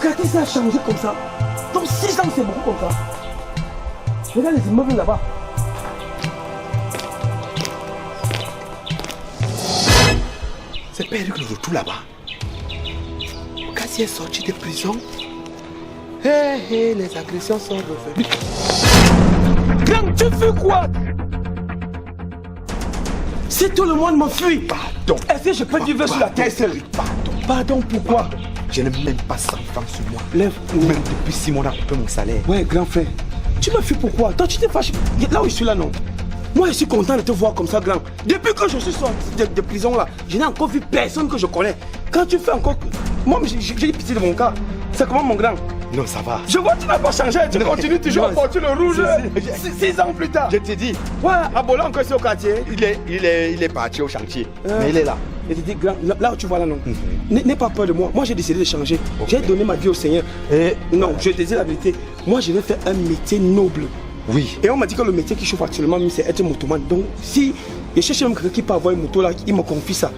quartier ça a changé comme ça. Donc 6 ans c'est beaucoup comme ça. Regarde les immeubles là-bas. C'est pas Eric le retour là-bas. Quand il est sorti de prison, les agressions sont revenues. Grand, tu fais quoi? Si tout le monde m'enfuit, Pardon. est-ce que je peux vivre sur la terre seule? Pardon, pourquoi? Je n'ai même pas 100 francs sur moi. Lève. Même depuis 6 mois, on a coupé mon salaire. Ouais, grand frère. Tu me fuis pourquoi? Toi, tu t'es fâché. Là où je suis là, non? Moi, je suis content de te voir comme ça, grand. Depuis que je suis sorti de prison là, je n'ai encore vu personne que je connais. Quand tu fais encore... Moi, j'ai pitié de mon cas. C'est comment, mon grand? Non, ça va. Je vois que tu n'as pas changé. Tu continues toujours à porter le rouge. 6 ans plus tard. Je t'ai dit. Ouais, à Bolan, encore ici au quartier. Il est parti au chantier. Mais il est là. Je te dis, grand, là où tu vois là, non. N'aie pas peur de moi. Moi, j'ai décidé de changer. J'ai donné ma vie au Seigneur. Et non, je te dis la vérité. Moi, je vais faire un métier noble. Oui. Et on m'a dit que le métier qui chauffe actuellement, c'est être motoman. Donc, si je cherche même quelqu'un qui peut avoir une moto là, il me confie ça.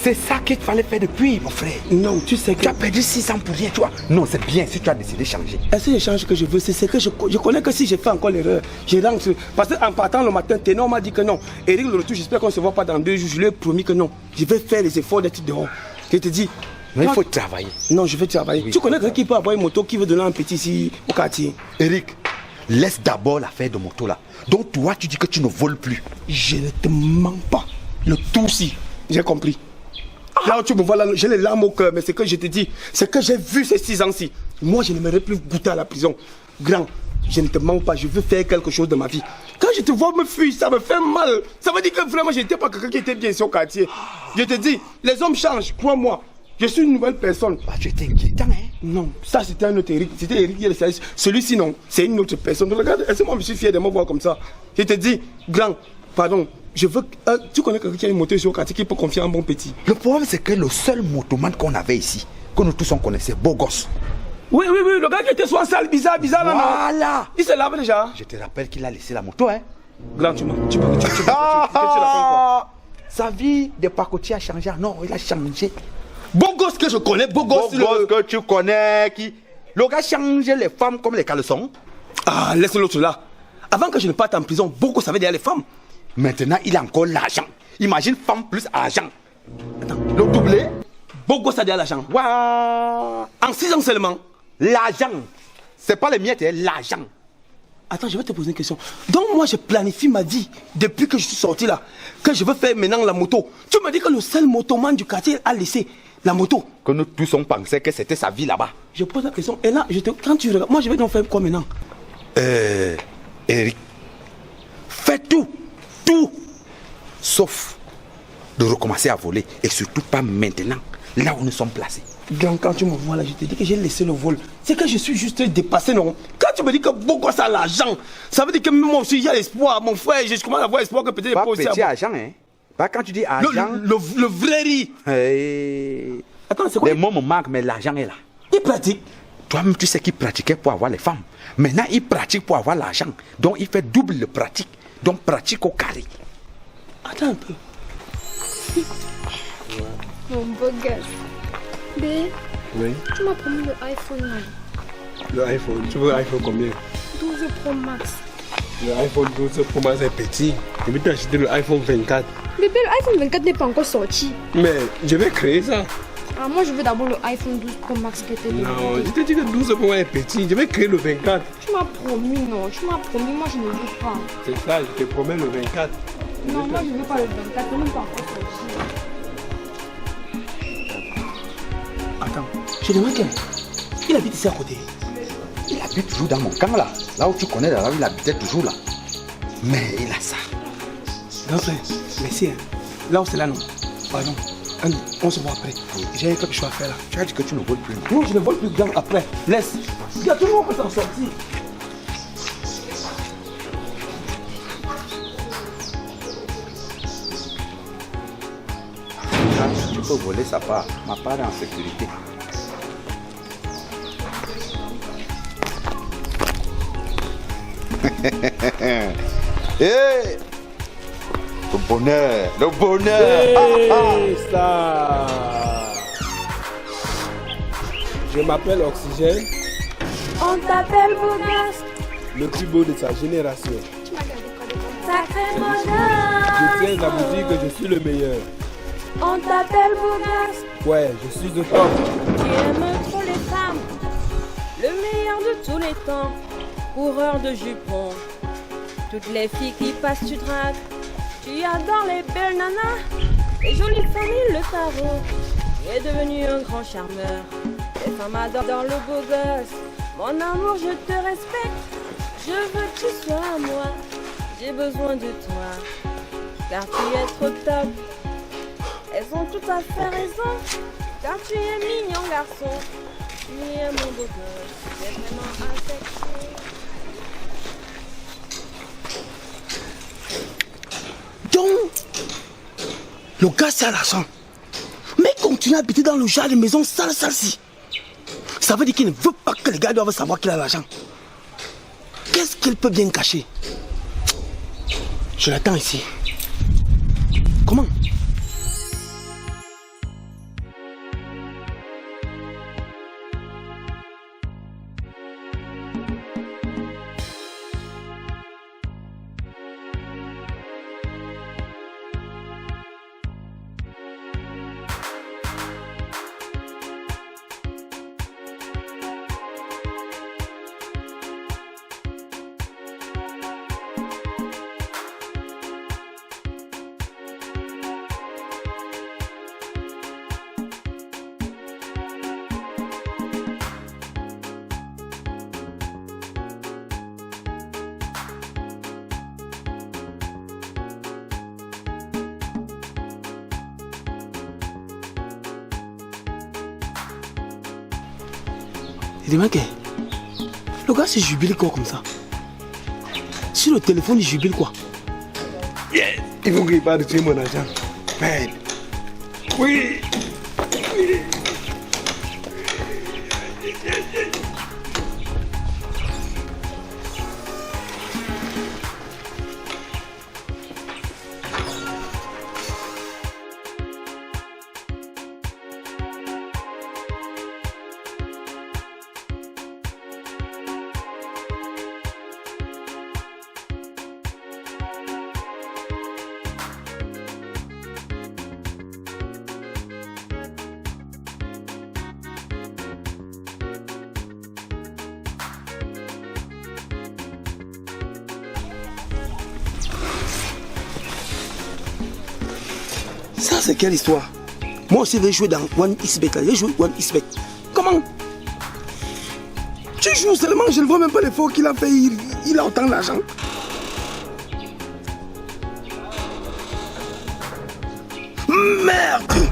C'est ça qu'il fallait faire depuis, mon frère. Non, tu sais que... Tu as perdu 6 ans pour rien, tu vois. Non, c'est bien si tu as décidé de changer. Est-ce que je change que je veux? C'est que je connais que si j'ai fait encore l'erreur, je rentre. Parce qu'en partant le matin, Ténor m'a dit que non. Eric le retour, j'espère qu'on ne se voit pas dans 2 jours. Je lui ai promis que non. Je vais faire les efforts d'être dehors. Je te dis... Mais il faut travailler. Non, je vais travailler. Oui. Tu connais quelqu'un qui peut avoir une moto qui veut donner un petit ici au quartier? Eric, laisse d'abord l'affaire de moto là. Donc toi, tu dis que tu ne voles plus. Je ne te mens pas. Le tout si. J'ai compris. Là où tu me vois là, j'ai les larmes au cœur, mais c'est que je te dis, c'est que j'ai vu ces 6 ans-ci. Moi, je n'aimerais plus goûter à la prison. Grand, je ne te mens pas, je veux faire quelque chose de ma vie. Quand je te vois me fuir, ça me fait mal. Ça veut dire que vraiment, je n'étais pas quelqu'un qui était bien ici au quartier. Je te dis, les hommes changent, crois-moi. Je suis une nouvelle personne. Bah, tu étais inquiétant, hein? Non, ça c'était un autre Eric. C'était Eric qui est le service. Celui-ci, non, c'est une autre personne. Regarde, est-ce que moi je suis fier de me voir comme ça? Je te dis, grand, pardon, je veux. Tu connais quelqu'un qui a une moto ici au quartier qui peut confier un bon petit? Le problème, c'est que le seul motoman qu'on avait ici, que nous tous on connaissait, beau gosse. Oui, le gars qui était soit sale, bizarre là, non? Voilà! Il se lave déjà. Je te rappelle qu'il a laissé la moto, hein? Grand, tu sa vie de pacotier a changé. Non, il a changé. Beau gosse que je connais, beau gosse que tu connais, qui... Le gars change les femmes comme les caleçons. Ah, laisse l'autre là. Avant que je ne parte en prison, beau gosse avait déjà les femmes. Maintenant, il a encore l'argent. Imagine femme plus argent. Attends. Le doublé. Beau gosse a déjà l'argent. Waouh. En 6 ans seulement. L'argent. C'est pas les miettes, c'est l'argent. Attends, je vais te poser une question. Donc moi, je planifie ma vie depuis que je suis sorti là. Que je veux faire maintenant la moto. Tu me dis que le seul motoman du quartier a laissé la moto. Que nous tous on pensait que c'était sa vie là-bas. Je pose la question. Et là, quand tu regardes, moi je vais donc faire quoi maintenant? Eric, fais tout, sauf de recommencer à voler. Et surtout pas maintenant, là où nous sommes placés. Grand, quand tu me vois là, je te dis que j'ai laissé le vol. C'est que je suis juste dépassé, non? Quand tu me dis que beaucoup ça a l'argent, ça veut dire que moi aussi il y a l'espoir, mon frère. Je commence à avoir espoir que peut-être pas petit argent, hein? Pas quand tu dis argent. Le vrai riz. Hey. Attends, c'est quoi? Les mots me manquent, mais l'argent est là. Il pratique. Toi-même, tu sais qu'il pratiquait pour avoir les femmes. Maintenant, il pratique pour avoir l'argent. Donc, il fait double le pratique. Donc, pratique au carré. Attends un peu. Mon beau gosse. B, oui. Tu m'as promis le iPhone là. Le iPhone, tu veux l'iPhone combien? 12 Pro Max. Le iPhone 12 Pro Max est petit. Je vais t'acheter le iPhone 24. Bébé, l'iPhone 24 n'est pas encore sorti. Mais je vais créer ça. Ah, moi je veux d'abord le iPhone 12 Pro Max que tu as dit. Non, je t'ai dit que 12 Pro Max est petit. Je vais créer le 24. Tu m'as promis, non. Tu m'as promis, moi je ne veux pas. C'est ça, je te promets le 24. Non, moi je ne veux pas le 24, il n'est pas encore sorti. Attends, je demande quelqu'un. Il habite ici à côté. Il habite toujours dans mon camp là. Là où tu connais, là où il habitait toujours là. Mais il a ça. Grand frère, merci. Hein. Là où c'est là, non. Pardon. On se voit après. J'ai quelque chose à faire là. Tu as dit que tu ne voles plus. Non, je ne vole plus grand après. Laisse. Il y a tout le monde qui peut s'en sortir. Tu peux voler sa part. Ma part est en sécurité. Hey! Le bonheur, le bonheur! Hey, ça! Je m'appelle Oxygène, On t'appelle beau gosse, le plus beau de sa génération. sacré Je bonheur. tiens à vous dire que je suis le meilleur. On t'appelle beau gosse, Ouais, je suis le top. tu aimes trop les femmes, le meilleur de tous les temps, coureur de jupons. Toutes les filles qui passent, tu dragues. Tu adores les belles nanas, les jolies familles, le tarot. Tu es devenu un grand charmeur. Les femmes adorent le beau gosse. Mon amour, je te respecte. Je veux que tu sois à moi. J'ai besoin de toi, car tu es trop top. Elles ont tout à fait raison, car tu es mignon garçon. Tu es mon beau gosse, tu es vraiment un sexy. Donc, le gars, c'est à l'argent. Mais il continue à habiter dans le genre de maison sale-ci. Ça veut dire qu'il ne veut pas que les gars doivent savoir qu'il a l'argent. Qu'est-ce qu'il peut bien cacher? Je l'attends ici. Comment? Il demande que le gars se jubile quoi comme ça? Sur le téléphone, il jubile quoi? Yes! Il faut qu'il parle de tuer mon argent. Man. Oui! Ça, c'est quelle histoire? Moi aussi, je vais jouer dans One XBet. Je vais jouer One XBet. Comment? Tu joues seulement, je ne vois même pas l'effort qu'il a fait. Il a autant d'argent. Merde!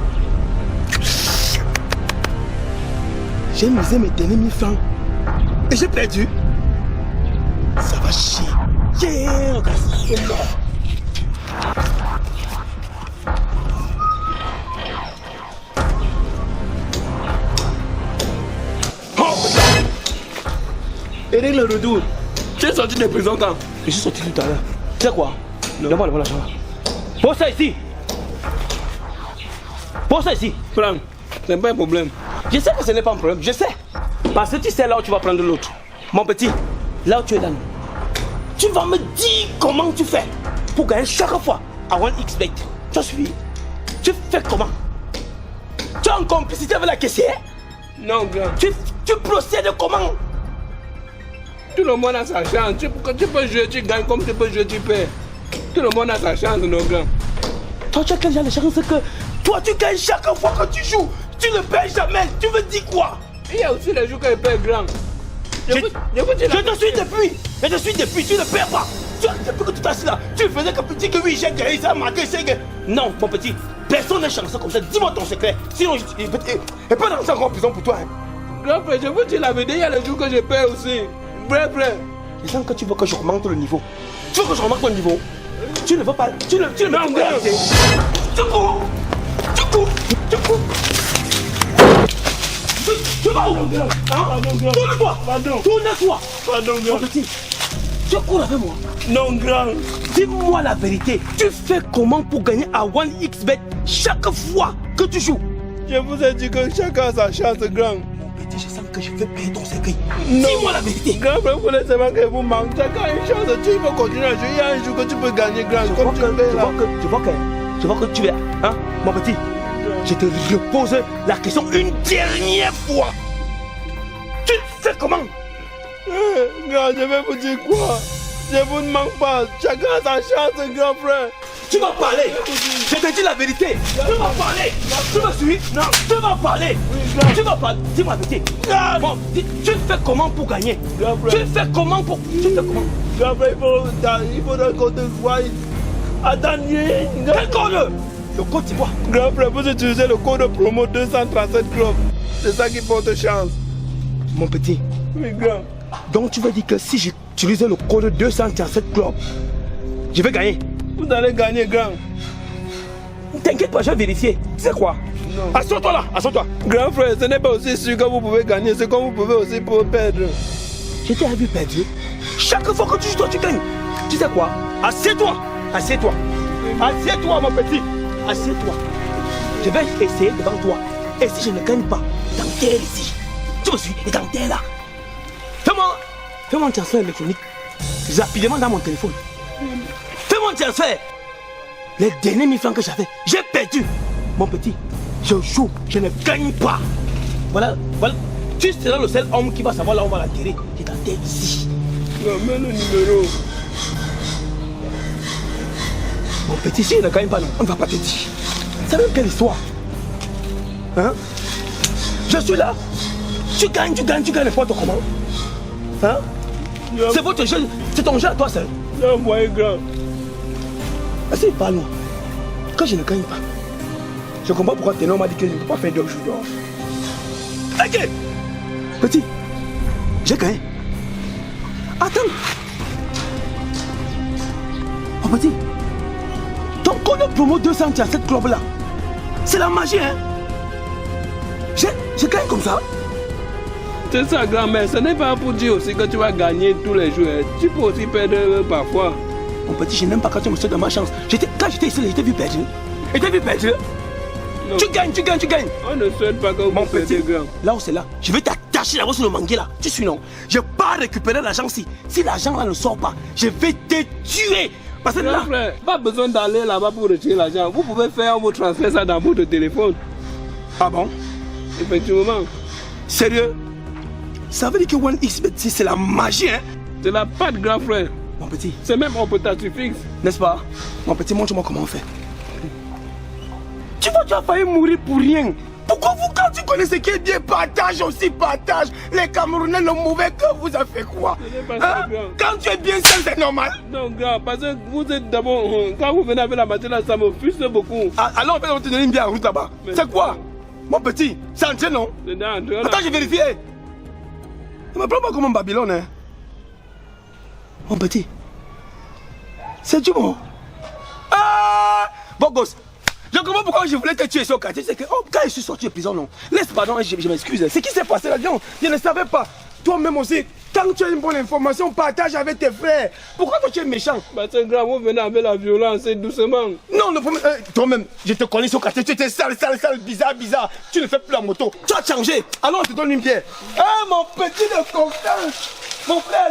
J'ai misé mes derniers 1000 francs. Et j'ai perdu. Ça va chier. Yeah, regarde, c'est mort. Eric le retour. Tu es sorti de prison quand? Je suis sorti tout à l'heure. Tu sais quoi? Donne-moi l'argent là. Pose ça ici. Pose ça ici. Prends. C'est pas un problème. Je sais que ce n'est pas un problème. Je sais. Parce que tu sais là où tu vas prendre l'autre. Mon petit, là où tu es là, tu vas me dire comment tu fais pour gagner chaque fois à One XBet. Tu as suivi? Tu fais comment? Tu es en complicité avec la caissière? Non, grand. Tu procèdes comment? Tout le monde a sa chance. Tu peux jouer, tu gagnes comme tu peux jouer, tu perds. Tout le monde a sa chance, non, grand. Toi, tu as quel genre de chance que toi, tu gagnes chaque fois que tu joues. Tu ne perds jamais. Tu veux dire quoi? Il y a aussi les jours que je perds, grand. Je te suis depuis. Je te suis depuis. Tu ne perds pas. Depuis que tu t'assis là, tu faisais que petit que oui, j'ai gagné, ça a marqué, c'est que. Non, mon petit, personne n'est chanceux comme ça. Dis-moi ton secret. Sinon, il peut rentrer encore en prison pour toi. Hein. Grand frère, je vous dis la vérité, il y a les jours que je perds aussi. Bref. Je sens que tu veux que je remonte le niveau. Tu veux que je remonte le niveau? Tu ne veux pas. Tu ne veux pas. Tu cours. Tu vas où? Tourne-toi. Tourne-toi. Pardon, Mon petit, tu cours avec moi. Non, grand. Dis-moi la vérité. Tu fais comment pour gagner à One XBet chaque fois que tu joues? Je vous ai dit que chacun a sa chance, grand. petit, je sens que je vais payer ton secret. Dis-moi la vérité. Grand frère, vous laissez seulement que vous manquez. Chacun a une chance. Tu peux continuer à jouer. Il y a un jour que tu peux gagner, grand. Comme tu fais là. Je vois que tu es. Hein, mon petit, je te repose la question une dernière fois. Tu fais comment? Grand, je vais vous dire quoi? Je vous ne manque pas. Chacun a sa chance, grand frère. Tu vas parler. Je te dis la vérité. Tu vas parler. Tu me suis? Non. Tu vas parler. Tu vas parler. Dis-moi la vérité. Bon, tu fais comment pour gagner? Tu fais comment pour... Tu fais comment? Grand frère, il faudra qu'on te voie à gagner. Quel code? Le code, c'est quoi? Grand frère, vous utilisez le code promo 237 club. C'est ça qui porte chance. Mon petit. Oui, grand. Donc tu veux dire que si j'utilisais le code 237 club, je vais gagner? Vous allez gagner, grand. T'inquiète pas, je vais vérifier. Tu sais quoi? Non. Assois-toi là, assois-toi. Grand frère, ce n'est pas aussi sûr que vous pouvez gagner, c'est comme vous pouvez aussi perdre. Je t'ai vu perdre. Chaque fois que tu joues, toi, tu gagnes. Tu sais quoi? Assieds-toi. Assieds-toi. Assieds-toi, mon petit. Assieds-toi. Je vais essayer devant toi. Et si je ne gagne pas, t'enterres ici. Tu me suis? Et t'enterres là. Fais-moi un transfert électronique. Rapidement dans mon téléphone. Fais-moi un transfert. Les derniers 1000 francs que j'avais, j'ai perdu. Mon petit, je joue, je ne gagne pas. Voilà. Tu seras le seul homme qui va savoir là où on va l'enterrer. Je t'enterre ici. Non, mets le numéro. Mon petit, si je ne gagne pas, non, on ne va pas te dire. C'est même quelle histoire? Hein? Je suis là. Tu gagnes n'importe comment. Hein? C'est votre jeu, c'est ton jeu à toi seul. Non, moi, grand. Assez parle-moi. Quand je ne gagne pas, je comprends pourquoi Ténor m'a dit que je ne peux pas faire 2 jours dehors. Ok. Petit, j'ai gagné. Attends. Oh petit, ton code promo 237 club là, c'est la magie, hein? Je gagne comme ça. C'est ça, grand-mère. Ce n'est pas pour dire aussi que tu vas gagner tous les jours. Tu peux aussi perdre parfois. Mon petit, je n'aime pas quand tu me souhaites de ma chance. Quand j'étais ici, j'étais vu perdre. Non. Tu gagnes. On ne souhaite pas que vous perdez, grand. Là où c'est là, je vais t'attacher là-bas sur le mangué là. Tu suis non? Je vais pas récupérer l'argent si. Si l'argent là ne sort pas, je vais te tuer. Parce que là. Frère, pas besoin d'aller là-bas pour retirer l'argent. Vous pouvez faire vos transferts ça dans votre téléphone. Ah bon? Effectivement. Sérieux? Ça veut dire que OneXBet, c'est la magie, hein? C'est la patte, grand frère. Mon petit. C'est même un potato fixe. N'est-ce pas? Mon petit, montre-moi comment on fait. Tu vois, tu as failli mourir pour rien. Pourquoi vous, quand tu connais ce qui est bien, partage aussi, partage. Les Camerounais, le mauvais cœur vous a fait quoi? Hein? Quand tu es bien seul, c'est normal. Non, grand, parce que vous êtes d'abord... Quand vous venez avec la matière, ça me frustre beaucoup. Alors, on va te donner une bière en route là-bas. C'est quoi? Mon petit, c'est entré, non? Attends, j'ai vérifié. Ne me prends pas comme un Babylone, hein? Mon petit, c'est du bon. Ah! Bon gosse, je comprends pourquoi je voulais te tuer sur le quartier. C'est que quand je suis sorti de prison, non. Laisse pardon, je m'excuse. Ce qui s'est passé là, je ne savais pas. Toi-même aussi, quand tu as une bonne information, partage avec tes frères. Pourquoi toi tu es méchant? Bah c'est grave, vous venez avec la violence, c'est doucement. Non, toi-même, je te connais sur le quartier, tu étais sale, bizarre. Tu ne fais plus la moto. Tu as changé. Alors on te donne une bière. Ah, mon petit de confiance. Mon frère.